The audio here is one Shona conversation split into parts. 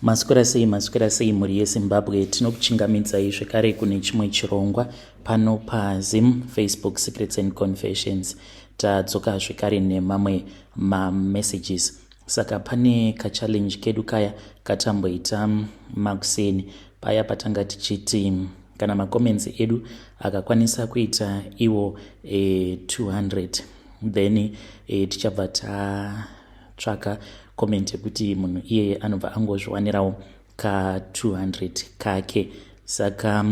Maswera sei mhuri yeZimbabwe, tinokuchingamidzai zvekare kune chimwe chirongwa pano paZim Facebook Secrets and Confessions. Tadzoka zvekare nemamwe messages. Saka pane kachallenge kedu kaya katamboita makuseni paya patanga tichiti kana macomments edu akakwanisa kuita iwo 200 then tichabva tatsvaka comment yekuti munhu iyeye anobva angozviwanirawo ka 200 kake. Saka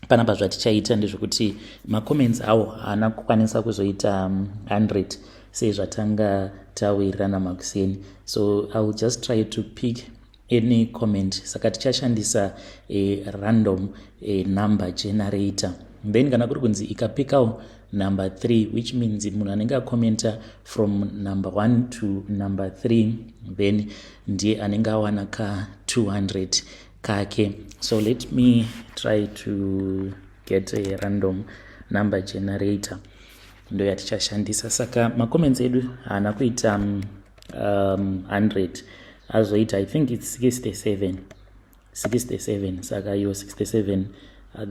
panapa zvatichaita ndezvekuti macomments awo haana kukwanisa kuzoita 100 sezvatanga tawirirana makuseni, so I will just try to pick any comment. Saka tichashandisa random number generator, then kana kuri kunzi ikapikawo number 3, which means munhu anenge akomenta from number 1 to number 3 then ndiye anenge awana ka 200 kake. So let me try to get a random number generator ndo yatichashandisa. Saka macomments edu haana kuita 100 azoita I think it's 67. Saka yo 67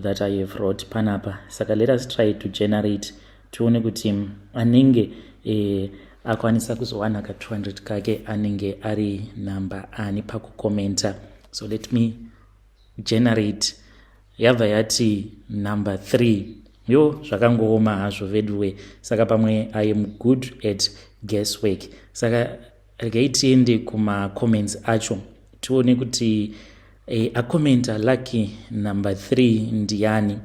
that I have wrote panapa. Saka let us try to generate tuone kuti anenge akwanisa kuzowana ka 200 kake anenge ari number ani pakukomenta. So let me generate. Yabva yati number 3. Yo zvakangooma hazvo vedwe. Saka pamwe I am good at guesswork. Saka regai tiende kuma comments acho tuone kuti akomenta lucky number 3 ndiani.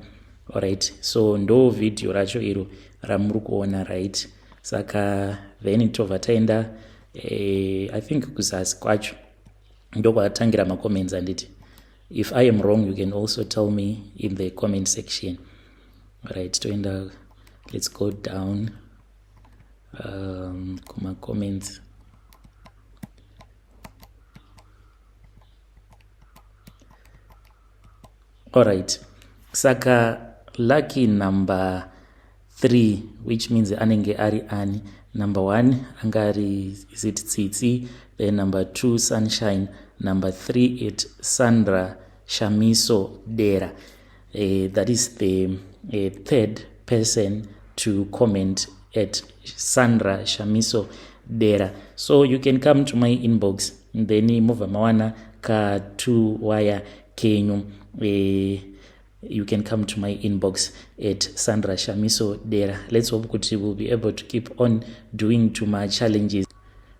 Alright, so ndo video racho iro ramuri kuona, right? Saka then tobva taenda I think kuzasi kwacho ndo kwakatangira macomments anditi. If I am wrong, you can also tell me in the comment section. Right, toenda, let's go down kuma comments. Alright, saka lucky number 3, which means anenge ari ani. Number 1 angari is it Tsitsi, then number 2 Sunshine, number 3 it Sandra Shamiso Dera. That is the third person to comment at Sandra Shamiso Dera. So you can come to my inbox then move mawana ka 2 wire kenyu. You can come to my inbox at Sandra Shamiso Dera. Let's hope kuti we'll be able to keep on doing to my challenges.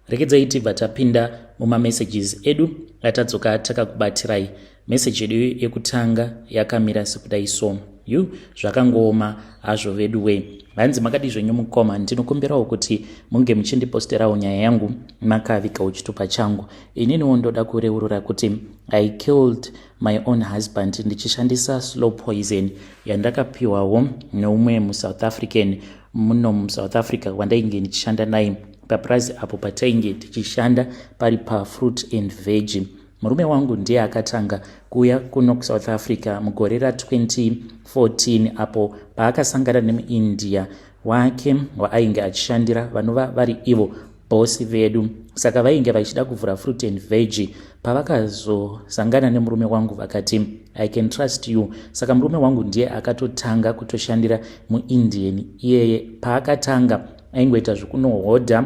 Rekedzai tibva tapinda muma messages edu atadzoka takakubatirai. Message edu yekutanga yakamira sekudai so. You zvakangooma hazvo veduwe. Vanzi makadi zvenyu mukoma, ndinokumbirawo kuti munge muchindiposterawo nyaya yangu makavikawo chitupa changu. Ininiwo ndoda kureurura kuti I killed my own husband ndichishandisa slow poison yandakapiwawo neumwe muSouth African muno muSouth Africa wandainge ndichishanda naye papurazi apo patainge tichishanda pari paFruit and Veg. Murume wangu ndiye akatanga kuya kuno kuSouth Africa mugore ra2014 apo paakasangana nemuIndia wake waainge achishandira vanova vari ivo bosi vedu. Saka vainge vachida kuvhura Fruit and Veg. Pavakazosangana nemurume wangu vakati I can trust you. Saka murume wangu ndiye akatotanga kutoshandira muIndian iyeye. Paakatanga aingoita zvekunohodha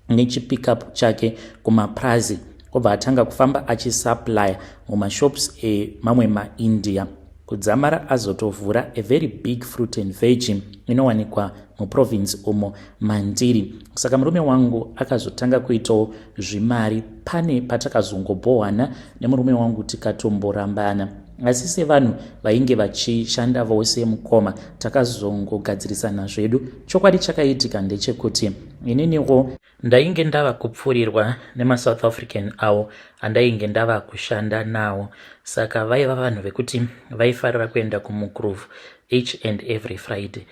nechipickup chake kumaprazi obva atanga kufamba achisupply mumashops mamwe maIndia kudzamara azotovhura a very big Fruit and Veg inowanikwa muprovince umo Mandiri. Saka murume wangu akazotanga kuitawo zvimari. Pane patakazongobohwana nemurume wangu tikatomborambana, asi sevanhu vainge vachishanda vose mukoma takazongogadzirisana zvedu. Chokwadi chakaitika ndechekuti ininiwo ndainge ndava kupfurirwa nemaSouth African avo andainge ndava kushanda nawo. Saka vaiva vanhu vekuti vaifarira kuenda kumugroove each and every Friday.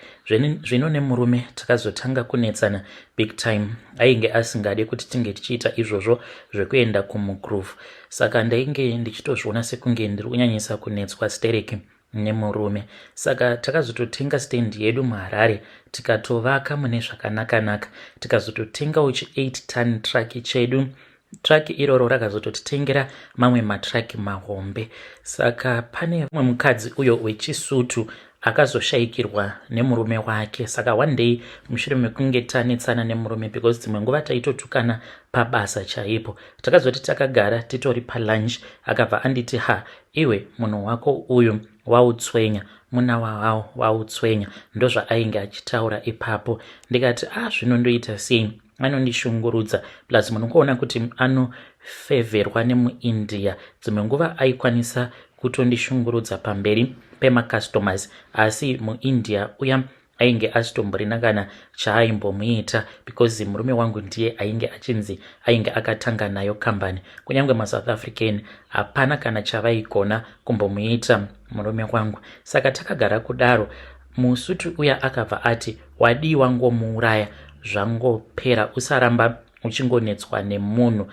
Zvino nemurume takazotanga kunetsana big time. Ainge asingade kuti tinge tichiita izvozvo zvekuenda kumugroove. Saka ndainge ndichitozviona sekunge ndiri kunyanyisa kunetswa stereki nemurume. Saka takazototenga stand yedu muHarare tikatovaka mune zvakanaka-naka. Tikazototengawo chi 8-ton truck chedu traki iroro rakazototitengera mamwe matraki mahombe. Saka pane mumwe mukadzi uyo wechisutu akazoshayikirwa nemurume wake. Saka one day mushure mekunge tanetsana nemurume, because dzimwe nguva taitotukana pabasa chaipo, takazoti takagara titori palunch, akabva anditi iwe munhu wako uyu wautswenya, muna wawo wautswenya. Ndozvaainge achitaura ipapo. Ndikati zvinondoita sei, anondishungurudza, plus munokuona kuti anofevherwa nemuindia. Dzimwe nguva aikwanisa kutondishungurudza pamberi pemakastomers, asi muindia uya ainge asitomborina kana chaaimbomuita, because murume wangu ndiye ainge achinzi ainge akatanga nayo kambani. Kunyange maSouth African hapana kana chavaigona kumbomuita murume wangu. Saka takagara kudaro, musutu uya akabva ati wadiwa ngomuuraya, zvangopera, usaramba uchingonetswa nemunhu.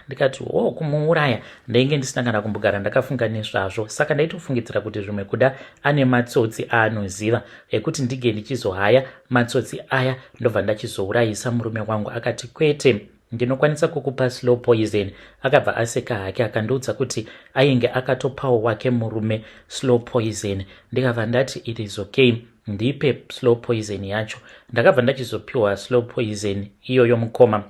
Ndikati kumuuraya ndainge ndisina kana kumbogara ndakafunga nezvazvo. Saka ndaitofungidzira kuti zvimwe kuda ane matsotsi aanoziva ekuti ndige ndichizohaya matsotsi aya ndobva ndachizourayisa murume wangu. Akati kwete, ndinokwanisa kukupa slow poison. Akabva aseka hake akandiudza kuti ainge akatopawo wake murume slow poison. Ndikabva ndati it is okay, ndipe slow poison yacho. Ndakabva ndachizopiwa slow poison iyoyo mukoma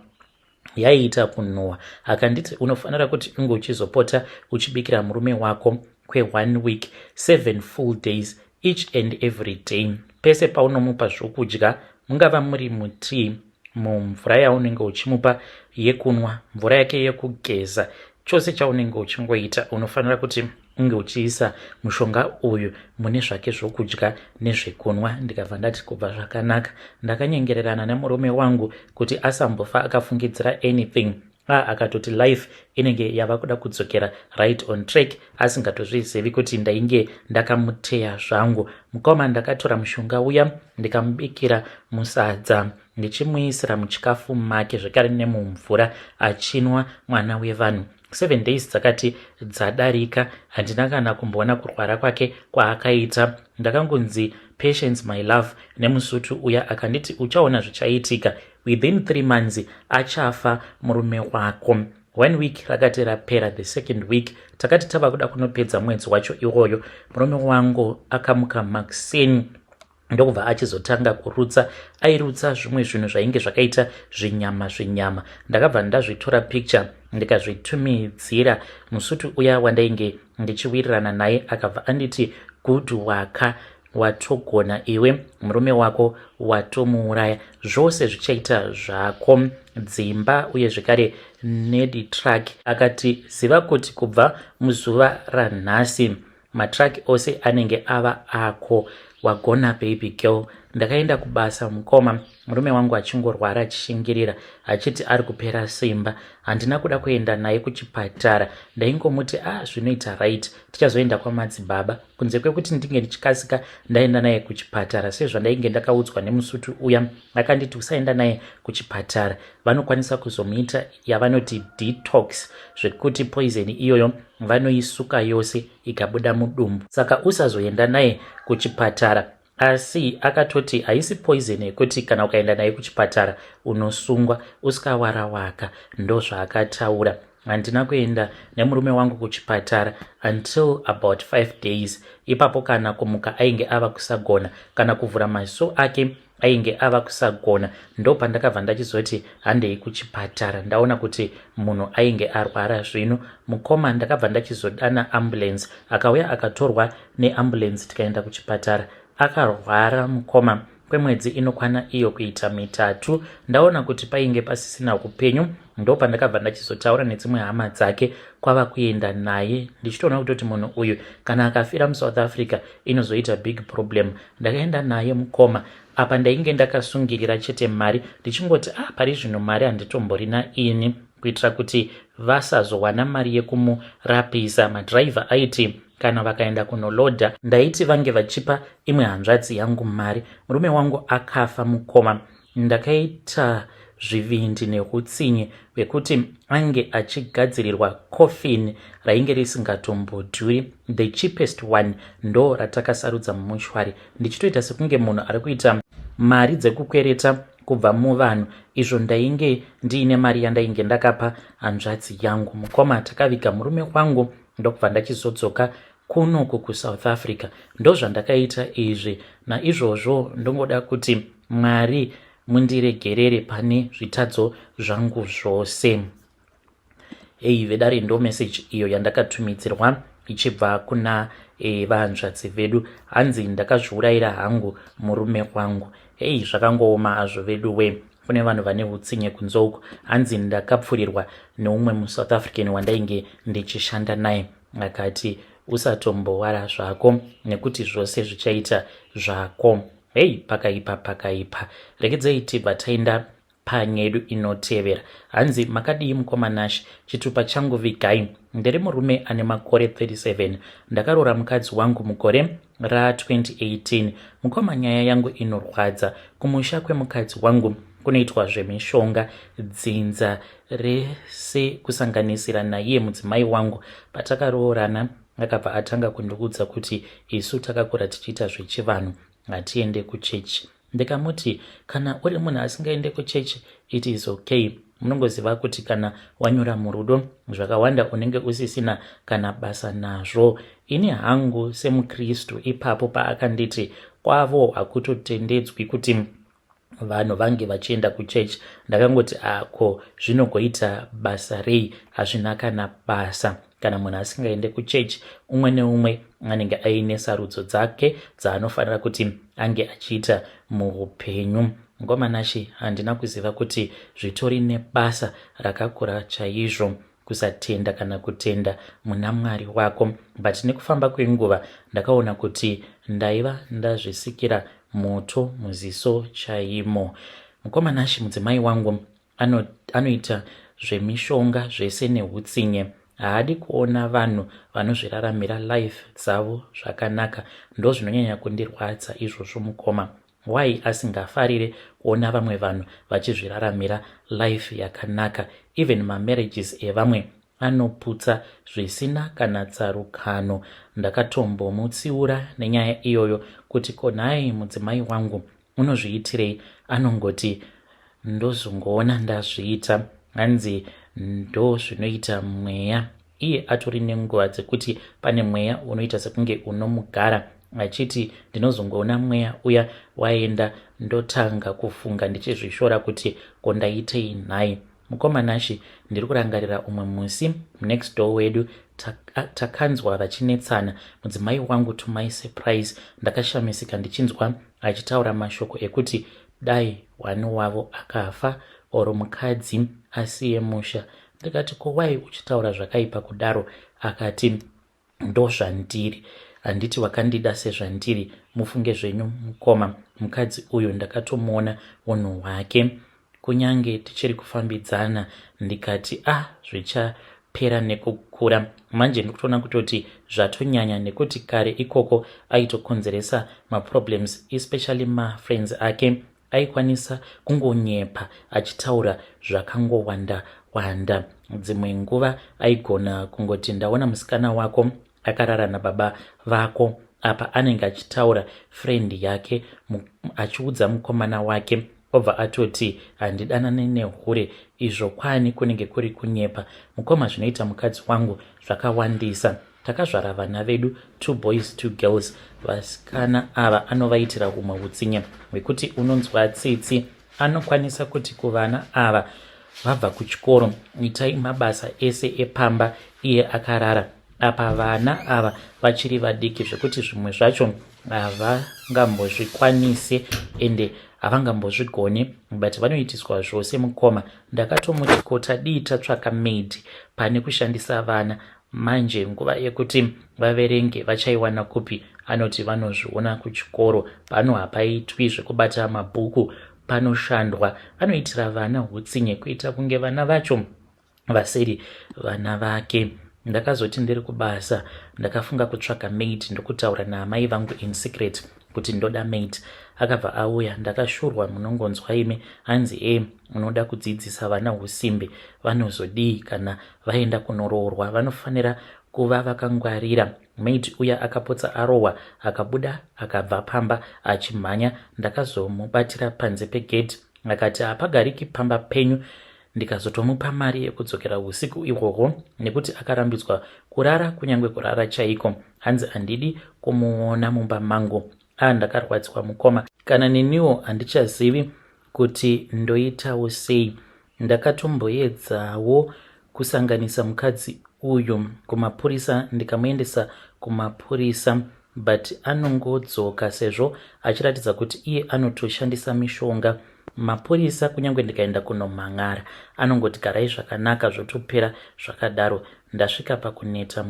yaiita kunhuhwa. Akanditi unofanira kuti unge uchizopota uchibikira murume wako kwe1 week 7 full days each and every day. Pese paunomupa zvokudya, mungava muri mutii, mumvura yaunenge uchimupa yekunwa, mvura yake yekugeza, chose chaunenge uchingoita unofanira kuti unge uchiisa mushonga uyu mune zvake zvokudya nezvekunwa. Ndikabva ndati kubva zvakanaka. Ndakanyengererana nemurume wangu kuti asambofa akafungidzira anything. Akatoti life inenge yava kuda kudzokera right on track, asingatozvizivi kuti ndainge ndakamuteya zvangu. Mukoma ndakatora mushonga uya ndikamubikira musadza, ndichimuisira muchikafu make zvekare nemumvura, achinwa mwana wevanhu. 7 days dzakati dzadarika, handina kana kumboona kurwara kwake kwaakaita. Ndakangonzi patience my love nemusutu uya, akanditi uchaona zvichaitika, within 3 months achafa murume wako. 1 week rakati rapera, the second week takati tava kuda kunopedza mwedzi wacho iwoyo, murume wangu akamuka Maxine ndokubva achizotanga kurutsa. Airutsa zvimwe zvinhu zvainge zvakaita zvinyama. Ndakabva ndazvitora picture ndikazvitumidzira musutu uya wandainge ndichiwirirana naye. Akabva anditi good waka, watogona iwe, murume wako watomuuraya, zvose zvichaita zvako, dzimba uye zvekare neditrack. Akati ziva kuti kubva muzuva ranhasi matraki ose anenge ava ako, wagona baby girl. Ndakaenda kubasa mukoma, murume wangu achingorwara achishingirira achiti ari kupera simba. Handina kuda kuenda naye kuchipatara, ndaingomuti zvinoita right, tichazoenda kwamadzibaba. Kunze kwekuti ndinge ndichikasika ndaenda naye kuchipatara, sezvo ndainge ndakaudzwa nemusutu uya, akanditi usaenda naye kuchipatara, vanokwanisa kuzomuita yavanoti detox, zvekuti poison iyoyo vanoisuka yose ikabuda mudumbu. Saka usazoenda naye kuchipatara. Asi akatoti haisi poison yekuti kana ukaenda naye kuchipatara unosungwa usikawara waka. Ndo zvaakataura. Handina kuenda nemurume wangu kuchipatara until about 5 days. Ipapo kana kumuka ainge ava kusagona, kana kuvhura maziso ake ainge ava kusagona. Ndo pandakabva ndachizoti handei kuchipatara, ndaona kuti munhu ainge arwara zvino. Mukoma ndakabva ndachizodana ambulance, akauya akatorwa neambulance tikaenda kuchipatara. Akarwara mukoma kwemwedzi inokwana iyo kuita 3. Ndaona kuti painge pasisina upenyu. Ndo pandakabva ndachizotaura nedzimwe hama dzake kwava kuenda naye, ndichitoona kutoti munhu uyu kana akafira muSouth Africa inozoita big problem. Ndakaenda naye mukoma. Apa ndainge ndakasungirira chete mari, ndichingoti pari zvino mari handitomborina ini, kuitira kuti vasazowana mari yekumurapisa. Madriver aiti kana vakaenda kunolodha ndaiti vange vachipa imwe hanzvadzi yangu mari. Murume wangu akafa mukoma. Ndakaita zvivindi neutsinye wekuti ange achigadzirirwa coffin rainge risingatombodhuri, the cheapest one ndo ratakasarudza mumushwari. Ndichitoita sekunge munhu ari kuita mari dzekukwereta kubva muvanhu izvo ndainge ndiine mari yandainge ndakapa hanzvadzi yangu. Mukoma takaviga murume wangu ndokubva ndachizodzoka kunoku kuSouth Africa. Ndozvandakaita izvi. Naizvozvo ndongoda kuti Mwari mundiregerere pane zvitadzo zvangu zvose. Vedare ndo message iyo yandakatumidzirwa ichibva kuna vahanzvadzi vedu. Hanzi ndakazviurayira hangu murume wangu. Zvakangooma hazvo vedu we. Kune vanhu vane utsinye kunze uko. Hanzi ndakapfurirwa neumwe muSouth African wandainge ndichishanda naye. Akati usatombowara zvako nekuti zvose zvichaita zvako. Pakaipa. Regedzei tibva taenda panyedu inotevera. Hanzi makadii mukoma Nash? Chitupa changu vigai. Ndiri murume ane makore 37. Ndakarora mukadzi wangu mugore ra2018. Mukoma nyaya yangu inorwadza. Kumusha kwemukadzi wangu kunoitwa zvemishonga, dzinza rese kusanganisira naiye mudzimai wangu. Patakaroorana akabva atanga kundiudza kuti isu takakura tichiita zvechivanhu, hatiende kuchechi. Ndikamuti kana uri munhu asingaende kuchechi it is okay. Munongoziva kuti kana wanyura murudo zvakawanda unenge usisina kana basa nazvo. Ini hangu semuKristu ipapo paakanditi kwavo hakutotendedzwi kuti vanhu vange vachienda kuchechi, ndakangoti ako zvinogoita basa rei? Hazvina kana basa. Kana munhu asingaende kuchechi, umwe neumwe anenge aine sarudzo dzake dzaanofanira kuti ange achiita muupenyu. Ngoma Nashi, handina kuziva kuti zvitori nebasa rakakura chaizvo kusatenda kana kutenda muna Mwari wako. But nekufamba kwenguva ndakaona kuti ndaiva ndazvisikira moto muziso chaimo. Mukoma Nashi, mudzimai wangu anoita zvemishonga zvese neutsinye. Haadi kuona vanhu vanozviraramira life dzavo zvakanaka. Ndo zvinonyanya kundirwadza izvozvo mukoma. Why asingafarire kuona vamwe vanhu vachizviraramira life yakanaka? Even marriages evamwe anoputsa zvisina kana tsarukano. Ndakatombomutsiura nenyaya iyoyo kuti konai mudzimai wangu unozviitirei? Anongoti ndozongoona ndazviita. Hanzi ndo zvinoita mweya. Iye atori nenguva dzekuti pane mweya unoita sekunge unomugara, achiti ndinozongoona mweya uya waenda ndotanga kufunga ndichizvishora kuti kondaitei nhai. Mukoma Nashi, ndiri kurangarira umwe musi next door wedu takanzwa vachinetsana. Mudzimai wangu to my surprise ndakashamisika ndichinzwa achitaura mashoko ekuti dai wani wavo akafa oro mukadzi asiye musha. Ndikati ko wai uchitaura zvakaipa kudaro? Akati ndo zvandiri. Handiti wakandida sezvandiri. Mufunge zvenyu mukoma. Mukadzi uyu ndakatomuona unhu hwake. Kunyange tichiri kufambidzana ndikati zvichapera nekukura. Manje ndikutoona kutoti zvatonyanya nekuti kare ikoko aitokonzeresa maproblems, especially mafriends ake aikwanisa kungonyepa achitaura zvakangowanda. Dzimwe nguva aigona kungoti ndaona musikana wako akarara nababa vako. Apa anenge achitaura friend yake achiudza mukomana wake, obva atoti handidanane nehure. Izvo kwani kunenge kuri kunyepa. Mukoma, zvinoita mukadzi wangu zvakawandisa. Takazvara vana vedu 2 boys 2 girls. Vasikana ava anovaitira umwe utsinye hwekuti unonzwa tsitsi. Anokwanisa kuti kuvana ava vabva kuchikoro, itai mabasa ese epamba, iye akarara. Apa vana ava vachiri vadiki zvekuti zvimwe zvacho havangambozvikwanise ende havangambozvigone, but vanoitiswa zvose mukoma. Ndakatomuti ko tadii tatsvaka maid pane kushandisa vana. Manje nguva yekuti vaverenge vachaiwana kupi? Anoti vanozviona kuchikoro, pano hapaitwi zvekubata mabhuku, panoshandwa. Anoitira vana utsinye kuita kunge vana vacho vasiri vana vake. Ndakazoti ndiri kubasa ndakafunga kutsvaka maid ndokutaura naamai vangu in secret kuti ndoda maid. Akabva auya. Ndakashurwa. Munongonzwa imi? Hanzi unoda kudzidzisa vana usimbe. Vanozodii kana vaenda kunoroorwa? Vanofanira kuva vakangwarira. Maid uya akapotsa arohwa akabuda akabva pamba achimhanya. Ndakazomubatira panze pegedhi akati hapagariki pamba penyu, ndikazotomupa mari yekudzokera usiku ihwohwo nekuti akarambidzwa kurara, kunyange kurara chaiko. Hanzi handidi kumuona mumba mangu. Ndakarwadziwa mukoma, kana neniwo handichazivi kuti ndoitawo sei. Ndakatomboedzawo kusanganisa mukadzi uyu kumapurisa, ndikamuendesa kumapurisa, but anongodzoka sezvo achiratidza kuti iye anotoshandisa mishonga. Mapurisa kunyange ndikaenda kunomhan'ara anongoti garai zvakanaka zvotopera zvakadaro. Ndasvika pakuneta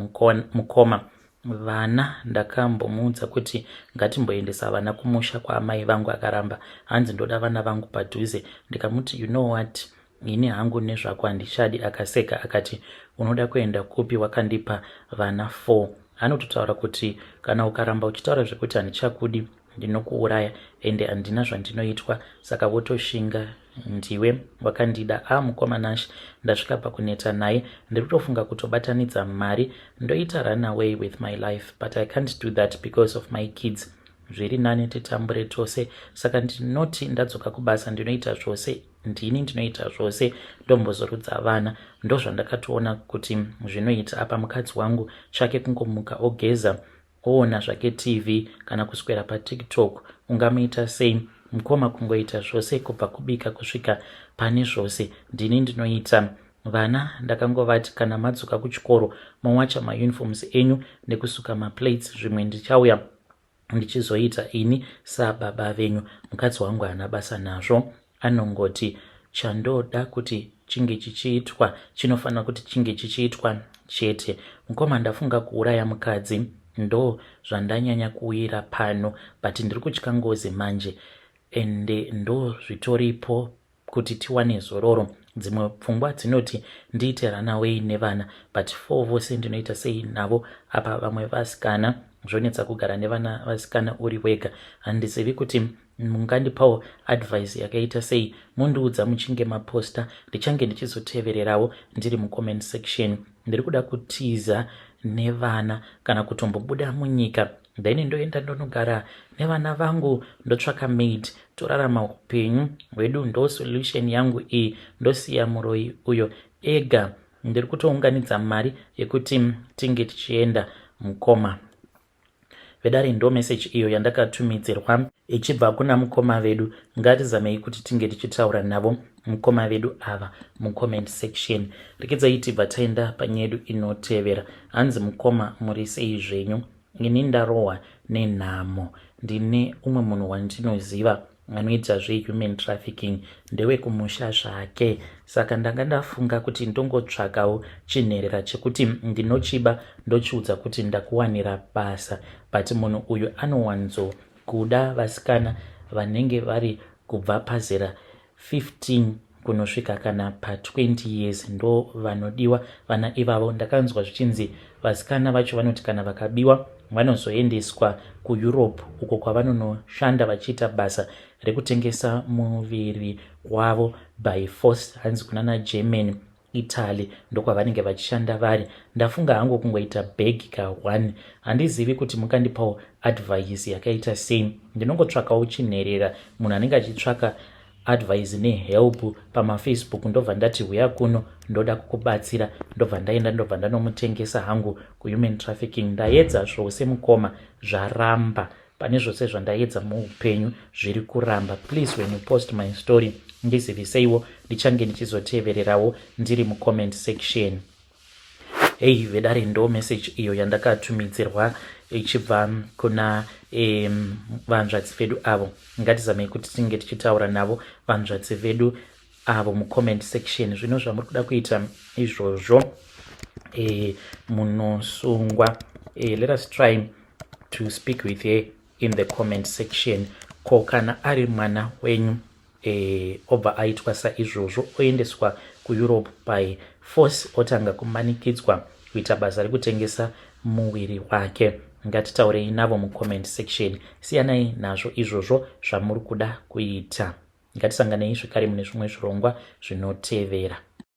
mukoma. Vana ndakambomuudza kuti ngatimboendesa vana kumusha kwaamai vangu akaramba. Hanzi ndoda vana vangu padhuze. Ndikamuti you know what, ini hangu nezvako handichadi. Akaseka akati unoda kuenda kupi, wakandipa vana 4. Anototaura kuti kana ukaramba uchitaura zvekuti handichakudi ndinokuuraya, ende handina zvandinoitwa. Saka wotoshinga, ndiwe wakandida. Mukoma Nash. Ndasvika pakuneta naye, ndiri kutofunga kutobatanidza mari ndoita run away with my life, but I can't do that because of my kids. Zviri nani titambure tose. Saka ndinoti ndadzoka kubasa ndinoita zvose, ndini ndinoita zvose, ndombozorudza vana. Ndo zvandakatoona kuti zvinoita apa. Mukadzi wangu chake kungomuka ogeza, oona zvake TV kana kuswera paTikTok. Ungamuita sei? Mukoma kungoita zvose, kubva kubika kusvika pane zvose ndini ndinoita. Vana ndakangovati kana madzoka kuchikoro mowacha mauniforms enyu nekusuka maplates, zvimwe ndichauya ndichizoita ini sababa venyu. Mukadzi wangu hana basa nazvo, anongoti chandoda kuti chinge chichiitwa chinofanira kuti chinge chichiitwa chete. Mukoma ndafunga kuuraya mukadzi, ndo zvandanyanya kuwira pano, but ndiri kutya ngozi manje, ende ndo zvitoripo kuti tiwane zororo. Dzimwe pfungwa dzinoti ndiite run away nevana, but 4 vose ndinoita sei navo? Apa vamwe vasikana, zvonetsa kugara nevana vasikana uri wega. Handizivi kuti mungandipawo advice yakaita sei. Mundiudza muchinge maposta, ndichange ndichizotevererawo ndiri mucomment section. Ndiri kuda kutiza nevana kana kutombobuda munyika, then ndoenda ndonogara nevana vangu, ndotsvaka maid, torarama upenyu hwedu. Ndo solution yangu iyi. Ndosiya muroi uyo ega. Ndiri kutounganidza mari yekuti tinge tichienda mukoma. Vedare ndo message iyo yandakatumidzirwa ichibva kuna mukoma vedu. Ngatizamei kuti tinge tichitaura navo mukoma vedu ava mucomment section. Rikedzai tibva taenda panyedu inotevera. Hanzi mukoma muri sei zvenyu? Ini ndarohwa nenhamo. Ndine umwe munhu wandinoziva anoita zvehuman trafficking, ndewe kumusha zvake. Saka ndanga ndafunga kuti ndongotsvakawo chinherera chekuti ndinochiba ndochiudza kuti ndakuwanira basa, but munhu uyu anowanzo kuda vasikana vanenge vari kubva pazera 15 kunosvika kana pa20 years, ndo vanodiwa vana ivavo. Ndakanzwa zvichinzi vasikana vacho vanoti kana vakabiwa vanozoendeswa kuEurope uko kwavanonoshanda vachiita basa rekutengesa muviri wavo by force. Hanzi kunana Germany, Italy ndokwavanenge vachishanda vari. Ndafunga hangu kungoita bhegi ka1. Handizivi kuti mukandipawo advice yakaita sei. Ndinongotsvakawo chinherera. Munhu anenge achitsvaka advice nehelp pamafacebook ndobva ndati huya kuno, ndoda kukubatsira. Ndobva ndaenda ndobva ndanomutengesa hangu kuhuman trafficking. Ndaedza zvose mukoma, zvaramba. Pane zvose zvandaedza muupenyu zviri kuramba. Please when you post my story ndiziviseiwo, ndichange ndichizotevererawo ndiri mucomment section. Hey vedare ndo message iyo yandakatumidzirwa ichibva kuna vanzvadzi vedu avo. Ngatizamei kuti tinge tichitaura navo vanzvadzi vedu avo mucomment section. Zvino zvamuri kuda kuita izvozvo munosungwa. Let us try to speak with her in the comment section. Ko kana ari mwana wenyu obva aitwa saizvozvo oendeswa kuEurope by force, otanga kumanikidzwa kuita basa rekutengesa muviri wake, ngatitaurei navo mucomment section. Siyanai nazvo izvozvo zvamuri kuda kuita. Ngatisanganei zvekare mune zvimwe zvirongwa zvinotevera.